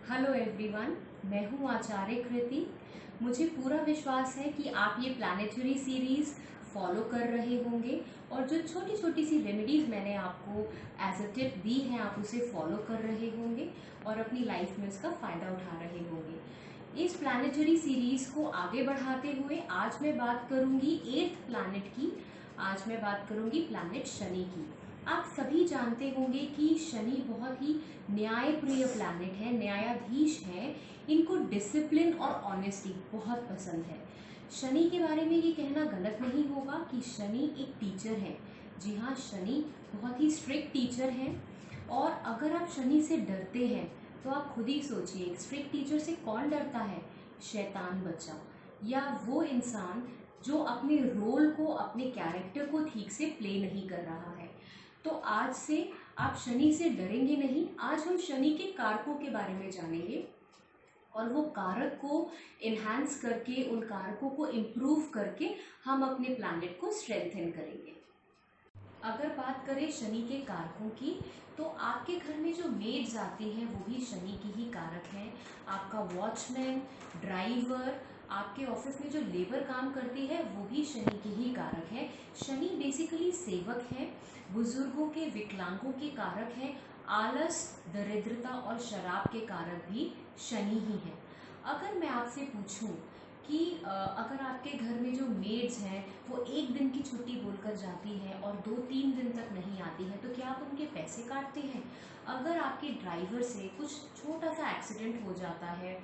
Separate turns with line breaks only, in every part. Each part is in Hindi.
हेलो एवरीवन, मैं हूँ आचार्य कृति। मुझे पूरा विश्वास है कि आप ये प्लानेटरी सीरीज़ फॉलो कर रहे होंगे और जो छोटी छोटी सी रेमेडीज़ मैंने आपको एज अ टिप दी हैं आप उसे फॉलो कर रहे होंगे और अपनी लाइफ में उसका फ़ायदा उठा रहे होंगे। इस प्लानेटरी सीरीज़ को आगे बढ़ाते हुए आज मैं बात करूँगी 8th प्लानेट की। आज मैं बात करूँगी प्लानेट शनि की। आप सभी जानते होंगे कि शनि बहुत ही न्यायप्रिय प्लैनेट है, न्यायाधीश है। इनको डिसिप्लिन और ऑनेस्टी बहुत पसंद है। शनि के बारे में ये कहना गलत नहीं होगा कि शनि एक टीचर है। जी हाँ, शनि बहुत ही स्ट्रिक्ट टीचर है। और अगर आप शनि से डरते हैं तो आप खुद ही सोचिए, एक स्ट्रिक्ट टीचर से कौन डरता है? शैतान बच्चा या वो इंसान जो अपने रोल को, अपने कैरेक्टर को ठीक से प्ले नहीं कर रहा है। तो आज से आप शनि से डरेंगे नहीं। आज हम शनि के कारकों के बारे में जानेंगे और वो कारक को इन्हांस करके, उन कारकों को इम्प्रूव करके हम अपने प्लैनेट को स्ट्रेंथन करेंगे। अगर बात करें शनि के कारकों की, तो आपके घर में जो मेड्स आती हैं वो भी शनि की ही कारक हैं। आपका वॉचमैन, ड्राइवर, आपके ऑफिस में जो लेबर काम करती है वो भी शनि की ही कारक है। शनि बेसिकली सेवक है, बुजुर्गों के, विकलांगों के कारक है। आलस, दरिद्रता और शराब के कारक भी शनि ही है। अगर मैं आपसे पूछूं कि अगर आपके घर में जो मेड्स हैं वो एक दिन की छुट्टी बोलकर जाती है और 2-3 दिन तक नहीं आती है, तो क्या आप उनके पैसे काटते हैं? अगर आपके ड्राइवर से कुछ छोटा सा एक्सीडेंट हो जाता है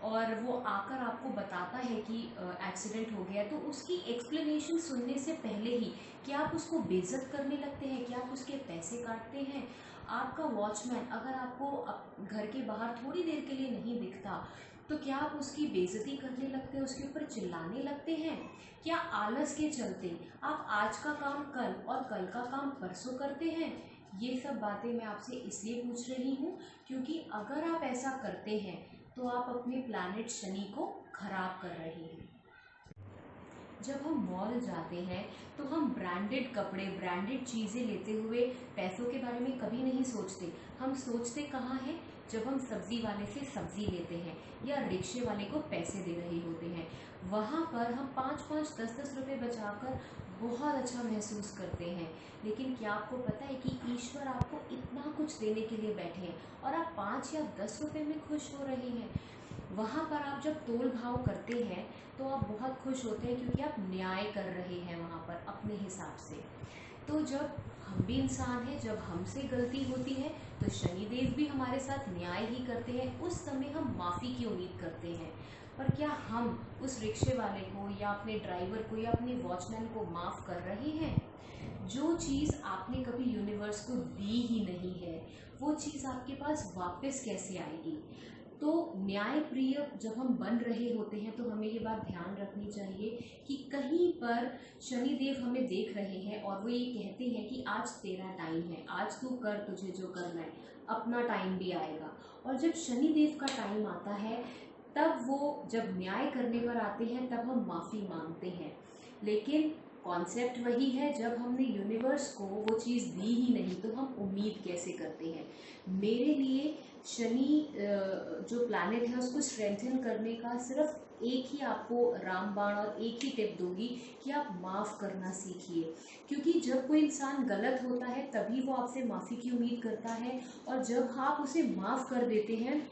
और वो आकर आपको बताता है कि एक्सीडेंट हो गया, तो उसकी एक्सप्लेनेशन सुनने से पहले ही क्या आप उसको बेइज्जत करने लगते हैं? क्या आप उसके पैसे काटते हैं? आपका वॉचमैन अगर आपको घर के बाहर थोड़ी देर के लिए नहीं दिखता, तो क्या आप उसकी बेइज्जती करने लगते हैं, उसके ऊपर चिल्लाने लगते हैं? क्या आलस के चलते आप आज का काम कल और कल का काम परसों करते हैं? ये सब बातें मैं आपसे इसलिए पूछ रही हूँ क्योंकि अगर आप ऐसा करते हैं तो आप अपने प्लैनेट शनि को खराब कर रहे हैं। जब हम मॉल जाते हैं तो हम ब्रांडेड कपड़े, ब्रांडेड चीज़ें लेते हुए पैसों के बारे में कभी नहीं सोचते। हम सोचते कहाँ हैं? जब हम सब्ज़ी वाले से सब्ज़ी लेते हैं या रिक्शे वाले को पैसे दे रहे होते हैं, वहाँ पर हम 5-5, 10-10 रुपये बचाकर बहुत अच्छा महसूस करते हैं। लेकिन क्या आपको पता है कि ईश्वर आपको इतना कुछ देने के लिए बैठे हैं और आप 5 या 10 रुपये में खुश हो रहे हैं? वहाँ पर आप जब तोल भाव करते हैं तो आप बहुत खुश होते हैं क्योंकि आप न्याय कर रहे हैं वहाँ पर अपने हिसाब से। तो जब हम भी इंसान हैं, जब हमसे गलती होती है तो शनिदेव भी हमारे साथ न्याय ही करते हैं। उस समय हम माफ़ी की उम्मीद करते हैं। पर क्या हम उस रिक्शे वाले को या अपने ड्राइवर को या अपने वॉचमैन को माफ़ कर रहे हैं? जो चीज़ आपने कभी यूनिवर्स को दी ही नहीं है, वो चीज़ आपके पास वापस कैसे आएगी? तो न्यायप्रिय जब हम बन रहे होते हैं तो हमें ये बात ध्यान रखनी चाहिए कि कहीं पर शनिदेव हमें देख रहे हैं और वो ये कहते हैं कि आज तेरा टाइम है, आज तू कर, तुझे जो करना है, अपना टाइम भी आएगा। और जब शनिदेव का टाइम आता है तब वो जब न्याय करने पर आते हैं तब हम माफ़ी मांगते हैं। लेकिन कॉन्सेप्ट वही है, जब हमने यूनिवर्स को वो चीज़ दी ही नहीं तो हम उम्मीद कैसे करते हैं? मेरे लिए शनि जो प्लैनेट है उसको स्ट्रेंथन करने का सिर्फ एक ही आपको रामबाण और एक ही टिप दूंगी कि आप माफ़ करना सीखिए। क्योंकि जब कोई इंसान गलत होता है तभी वो आपसे माफ़ी की उम्मीद करता है और जब आप उसे माफ़ कर देते हैं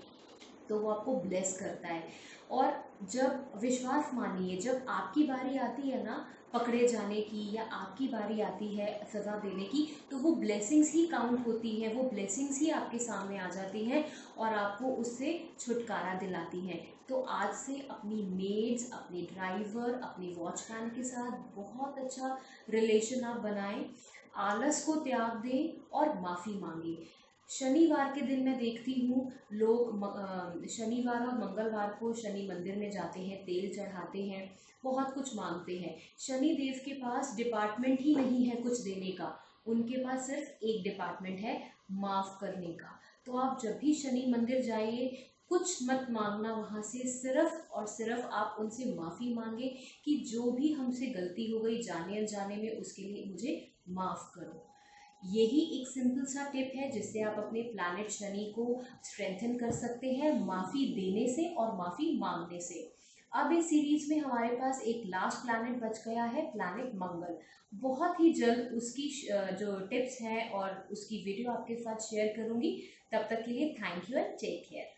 तो वो आपको ब्लेस करता है। और जब विश्वास मानिए, जब आपकी बारी आती है ना पकड़े जाने की या आपकी बारी आती है सज़ा देने की, तो वो ब्लेसिंग्स ही काउंट होती हैं, वो ब्लेसिंग्स ही आपके सामने आ जाती हैं और आपको उससे छुटकारा दिलाती हैं। तो आज से अपनी मेड्स, अपने ड्राइवर, अपने वॉचमैन के साथ बहुत अच्छा रिलेशन आप बनाएं, आलस को त्याग दें और माफ़ी मांगें। शनिवार के दिन मैं देखती हूँ लोग शनिवार और मंगलवार को शनि मंदिर में जाते हैं, तेल चढ़ाते हैं, बहुत कुछ मांगते हैं। शनि देव के पास डिपार्टमेंट ही नहीं है कुछ देने का, उनके पास सिर्फ एक डिपार्टमेंट है, माफ़ करने का। तो आप जब भी शनि मंदिर जाइए कुछ मत मांगना वहाँ से, सिर्फ और सिर्फ आप उनसे माफ़ी मांगे कि जो भी हमसे गलती हो गई जाने अनजाने में, उसके लिए मुझे माफ़ करो। यही एक सिंपल सा टिप है जिससे आप अपने प्लैनेट शनि को स्ट्रेंथन कर सकते हैं, माफ़ी देने से और माफ़ी मांगने से। अब इस सीरीज में हमारे पास एक लास्ट प्लैनेट बच गया है, प्लैनेट मंगल। बहुत ही जल्द उसकी जो टिप्स हैं और उसकी वीडियो आपके साथ शेयर करूंगी। तब तक के लिए thank you and take care.